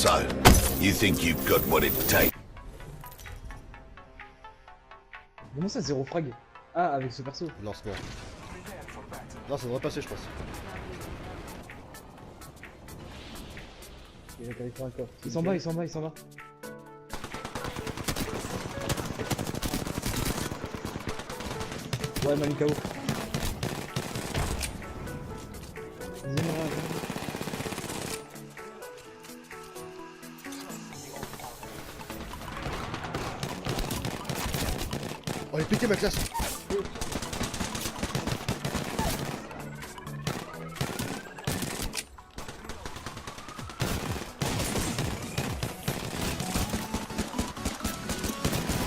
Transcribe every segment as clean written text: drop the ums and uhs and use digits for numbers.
So, you think you've got what it takes? Comment ça, 0 frag? Ah, avec ce perso. Non, c'est bon. Non, ça devrait passer, je pense. Il s'en bat, il s'en bat, il s'en bat. Ouais, Manu KO. Oh, il est pété ma classe.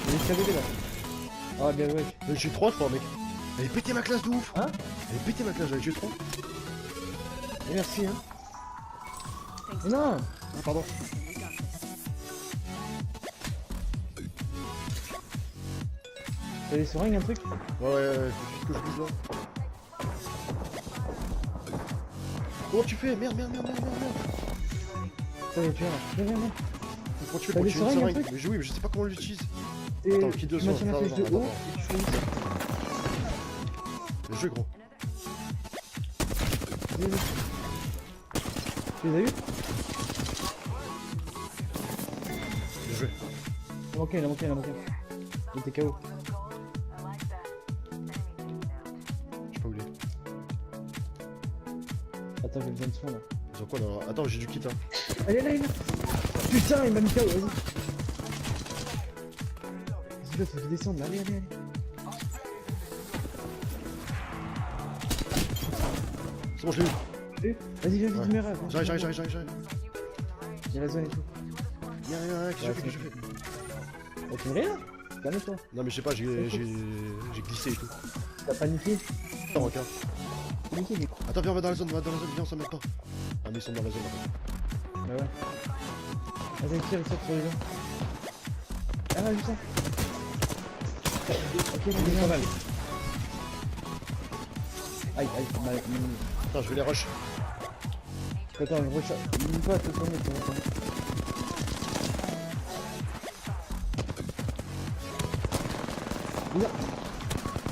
Il est escalader là. Ah, bien joué. J'ai 3 je crois, mec. Elle est pété ma classe de ouf. Hein? Elle est pété ma classe, j'avais tué 3. Et merci, hein. Mais non. Ah, pardon. T'as des seringues, un truc? Ouais, faut juste que je bouge là. Comment tu fais? Merde. Putain, tu vois là. Viens. Comment tu fais T'as pour des tuer une seringues, un seringue? truc? Mais oui, mais je sais pas comment on l'utilise. Et Attends, qui tu descend? maintiens la flèche de Attends. haut et tu fais une... Le jeu, gros. Vas-y. Tu les as eu? Le jeu. Il a manqué. Il était KO. Je sais pas où il est. Attends, j'ai besoin de soin là. Ils ont quoi là? Attends, j'ai du kit hein. Allez là. Putain, il m'a mis KO, vas-y. Vas-y, faut descendre là, allez. C'est bon, je l'ai eu. Vas-y, viens vite, Ouais. meurs. J'arrive. Il y a la zone et tout. Viens, qu'est-ce que je fais? Oh, tu me rien? Calme-toi. Non, mais je sais pas, j'ai glissé et tout. T'as paniqué? Attends, regarde. Paniqué, du coup. Attends, viens, on va dans la zone, viens, on s'en met pas. Ah, mais ils sont dans la zone en Bah ouais. Vas-y, tire sur les gens. Ah, vas-y, ça. Ok, il est pas mal. Aïe, mal. fait. Attends, je vais les rush. Attends, je recharge. Il pas, tout le temps.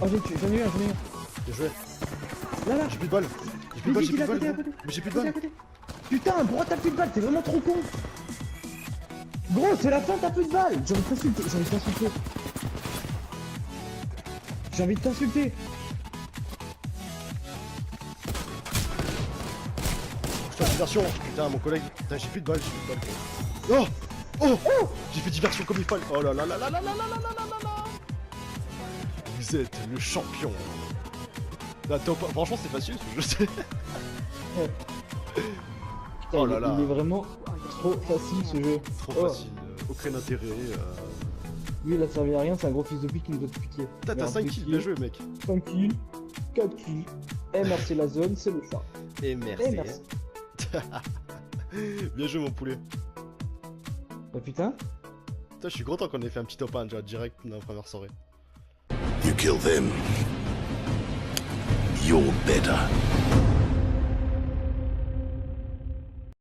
Oh, j'en ai eu un. Bien joué. Là. J'ai plus de balles. J'ai plus de balles, À gros. côté. Mais j'ai plus de balles. Putain, pourquoi t'as plus de balles? T'es vraiment trop con. Gros, c'est la fin, t'as plus de balles. J'ai envie de t'insulter. Je fais diversion. Putain, mon collègue. Putain, j'ai plus de balles. Oh. J'ai fait diversion comme il fallait. Oh là. Vous êtes le champion. Là, franchement, c'est facile ce jeu. Oh là là. Il est vraiment trop facile ce jeu. Trop facile. Aucun intérêt. Lui, il a servi à rien, c'est un gros fils de pute qui nous doit te piquer. Putain, t'as 5 kills, bien joué, mec. 5 kills, 4 kills. MRC la zone, c'est le chat. Et merci. merci. Bien joué, mon poulet. Bah putain. Putain, je suis content qu'on ait fait un petit top 1 déjà direct dans la première soirée. You kill them. You're better.